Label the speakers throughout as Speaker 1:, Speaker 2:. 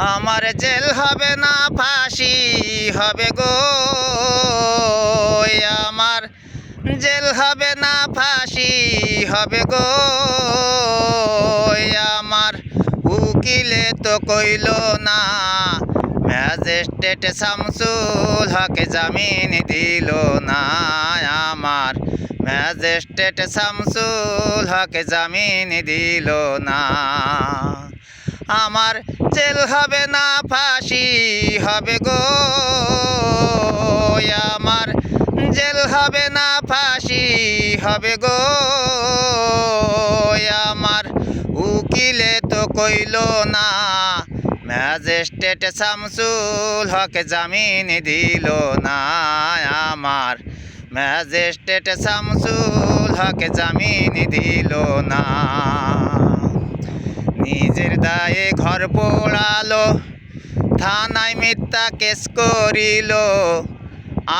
Speaker 1: আমার জেল হবে না ফাঁসি হবে গো, আমার জেল হবে না ফাঁসি হবে গো, আমার উকিলে তো কইল না, ম্যাজিস্ট্রেট শামসুল হক জামিন দিল না, আমার ম্যাজিস্ট্রেট শামসুল হক জামিন দিল না। আমার জেল হবে না ফাঁসি হবে গো, আমার জেল হবে না ফাঁসি হবে গো, আমার উকিলে তো কইল না, ম্যাজিস্ট্রেট শামসুল হক জামিন দিল না, আমার ম্যাজিস্ট্রেট শামসুল হক জামিন দিল না। নিজের দায়ে ঘর পোড়ালো, থানায় মিথ্যা কেস করিল,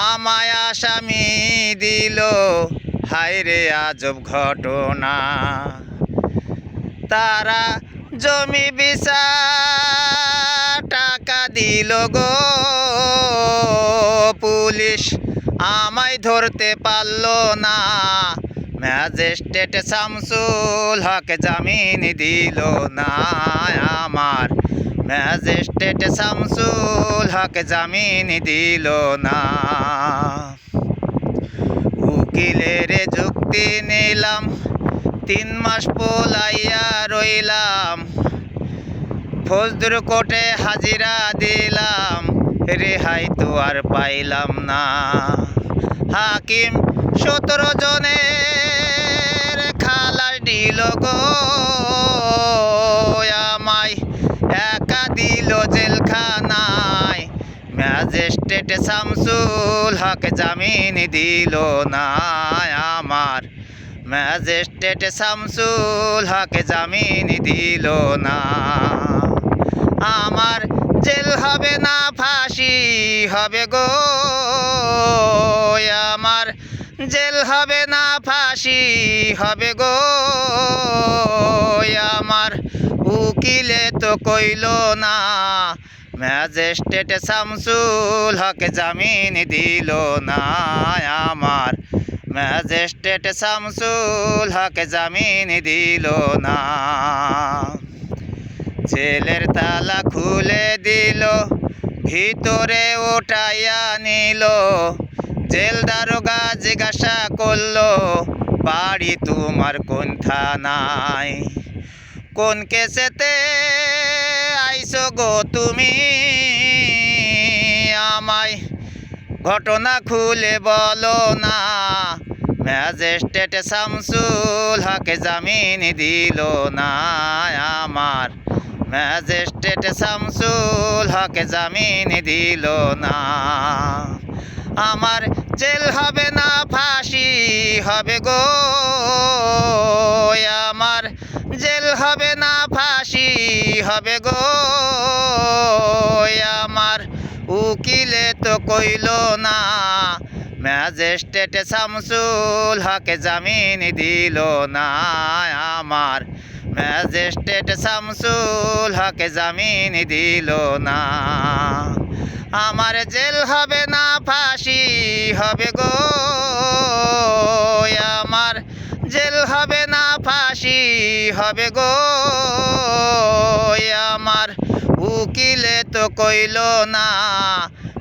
Speaker 1: আমায় আসামি দিল, হায়রে আজব ঘটনা। তারা জমি বিচার টাকা দিল গো, পুলিশ আমায় ধরতে পারল না, ম্যাজিস্ট্রেট শামসুল হক জামিন দিল না, আমার ম্যাজিস্ট্রেট শামসুল হক জামিন দিল না। উকিলের যুক্তি নিলাম, 3 মাস পোলাইয়া রইলাম, ফৌজদার কোর্টে হাজিরা দিলাম, রেহাই তো আর পাইলাম না। হাকিম 17 জনের খালাস দিল গো, আমায় একা দিল জেলখানায়, ম্যাজিস্ট্রেট শামসুল হক জামিন দিল না, আমার ম্যাজিস্ট্রেট শামসুল হক জামিন দিল না। আমার জেল হবে না ফাঁসি হবে গো, আমার জেল হবে না ফাঁসি হবে গো, আমার উকিলে তো কইল না, ম্যাজিস্ট্রেট শামসুল হক জামিন দিল না, আমার ম্যাজিস্ট্রেট শামসুল হক জামিন দিল না। জেলের তালা খুলে দিল, ভিতরে ওঠাইয়া নিল, জেল দারোগা জিজ্ঞাসা করলো, বাড়ি তোমার কোন থানায়, কোন কেসেতে আইসো গো তুমি, আমায় ঘটনা খুলে বলো না, ম্যাজিস্ট্রেট শামসুল হক জামিন দিল না, আমার ম্যাজিস্ট্রেট শামসুল হক জামিন দিল না। আমার জেল হবে না ফাঁসি হবে গো, আমার জেল হবে না ফাঁসি হবে গো, আমার উকিলে তো কইল না, ম্যাজিস্ট্রেট শামসুল হক জামিন দিল না, আমার ম্যাজিস্ট্রেট শামসুল হক জামিন দিল না। আমার জেল হবে না ফাঁসি হবে গো, আমার জেল হবে না ফাঁসি হবে গো, আমার উকিলে তো কইল না,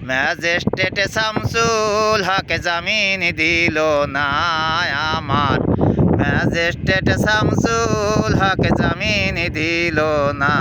Speaker 1: ম্যাজিস্ট্রেট শামসুল হক জামিন দিল না, আমার ম্যাজিস্ট্রেট শামসুল হক জামিন দিল না।